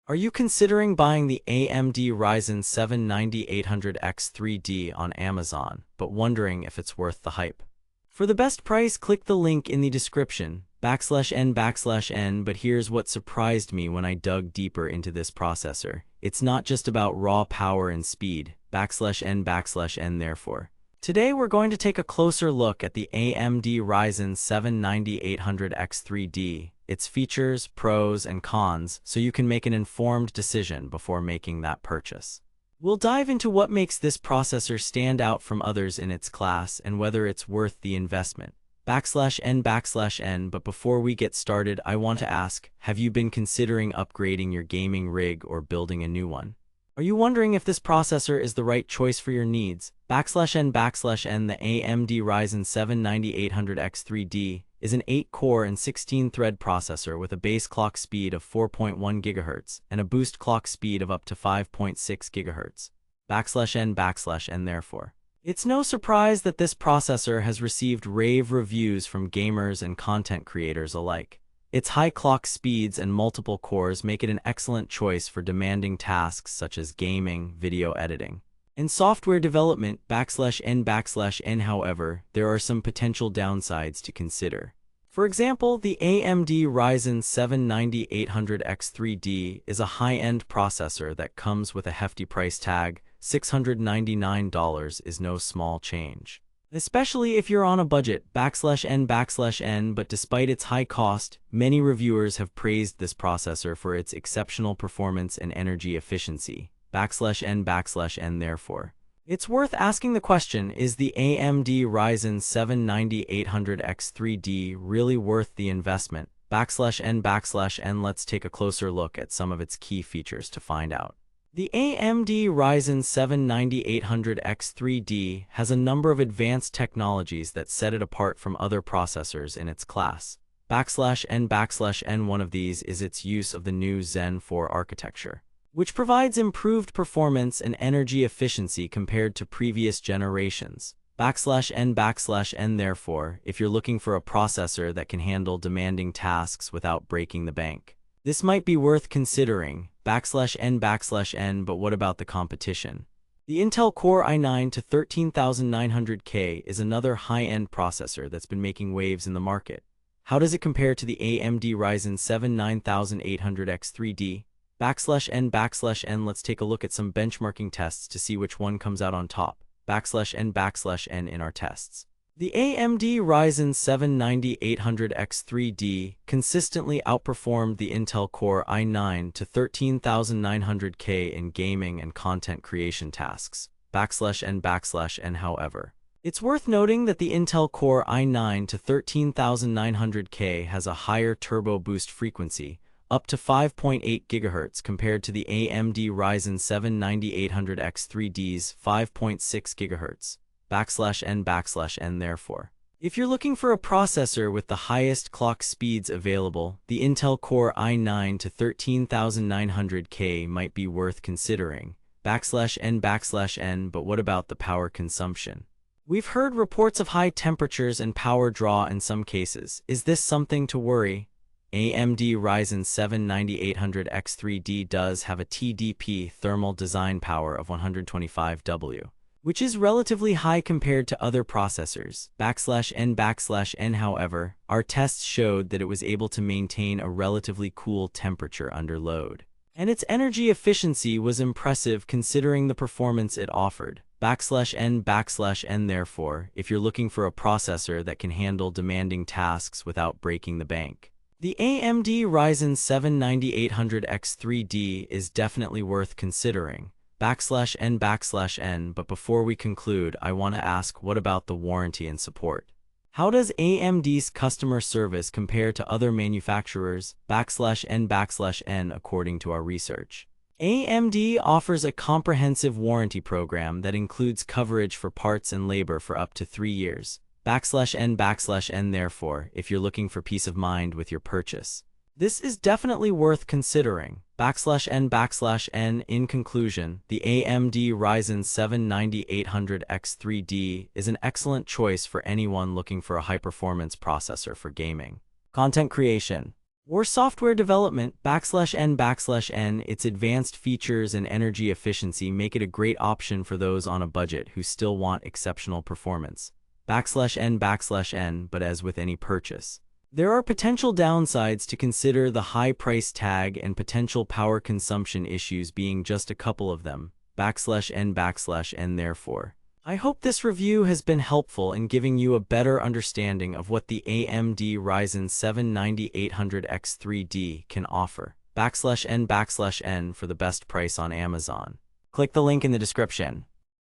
Are you considering buying the AMD Ryzen 7 9800X 3D on Amazon, but wondering if it's worth the hype? For the best price, click the link in the description, /n/n, but here's what surprised me when I dug deeper into this processor. It's not just about raw power and speed, /n/n therefore. Today we're going to take a closer look at the AMD Ryzen 7 9800X 3D, its features, pros, and cons, so you can make an informed decision before making that purchase. We'll dive into what makes this processor stand out from others in its class and whether it's worth the investment. /n/n, but before we get started, I want to ask, have you been considering upgrading your gaming rig or building a new one? Are you wondering if this processor is the right choice for your needs? /n/n, the AMD Ryzen 7 9800X 3D is an 8-core and 16-thread processor with a base clock speed of 4.1 GHz and a boost clock speed of up to 5.6 GHz. /n/n therefore. It's no surprise that this processor has received rave reviews from gamers and content creators alike. Its high clock speeds and multiple cores make it an excellent choice for demanding tasks such as gaming, video editing, and software development. /n/n, however, there are some potential downsides to consider. For example, the AMD Ryzen 7 9800X 3D is a high-end processor that comes with a hefty price tag. $699 is no small change, especially if you're on a budget. /n/n, but despite its high cost, many reviewers have praised this processor for its exceptional performance and energy efficiency. /n/n therefore. It's worth asking the question, is the AMD Ryzen 7 9800X 3D really worth the investment? /n/n, let's take a closer look at some of its key features to find out. The AMD Ryzen 7 9800X 3D has a number of advanced technologies that set it apart from other processors in its class. /n/n, one of these is its use of the new Zen 4 architecture, which provides improved performance and energy efficiency compared to previous generations. /n/n, therefore, if you're looking for a processor that can handle demanding tasks without breaking the bank, this might be worth considering. /n/n, but what about the competition? The Intel Core i9 to 13900K is another high-end processor that's been making waves in the market. How does it compare to the AMD Ryzen 7 9800X 3D? /n/n, let's take a look at some benchmarking tests to see which one comes out on top. /n/n in our tests. The AMD Ryzen 7 9800X 3D consistently outperformed the Intel Core i9 to 13900K in gaming and content creation tasks. /n/n, however. It's worth noting that the Intel Core i9 to 13900K has a higher turbo boost frequency, up to 5.8 GHz compared to the AMD Ryzen 7 9800X 3D's 5.6 GHz. /n/n, therefore. If you're looking for a processor with the highest clock speeds available, the Intel Core i9 to 13900K might be worth considering. /n/n, but what about the power consumption? We've heard reports of high temperatures and power draw in some cases. Is this something to worry? AMD Ryzen 7 9800X 3D does have a TDP thermal design power of 125 W, which is relatively high compared to other processors. /n/n, however, our tests showed that it was able to maintain a relatively cool temperature under load, and its energy efficiency was impressive considering the performance it offered. /n/n, therefore, if you're looking for a processor that can handle demanding tasks without breaking the bank, the AMD Ryzen 7 9800X 3D is definitely worth considering. /n/n, but before we conclude, I want to ask, what about the warranty and support? How does AMD's customer service compare to other manufacturers? /n/n, according to our research, AMD offers a comprehensive warranty program that includes coverage for parts and labor for up to 3 years. /n/n, therefore, if you're looking for peace of mind with your purchase, this is definitely worth considering. /n/n, in conclusion, the AMD Ryzen 7 9800X 3D is an excellent choice for anyone looking for a high-performance processor for gaming, content creation, or software development, \n/n. Its advanced features and energy efficiency make it a great option for those on a budget who still want exceptional performance, \n/n. But as with any purchase, there are potential downsides to consider, the high price tag and potential power consumption issues being just a couple of them, \n/n. Therefore, I hope this review has been helpful in giving you a better understanding of what the AMD Ryzen 7 9800X3D can offer, \n/n. For the best price on Amazon. Click the link in the description.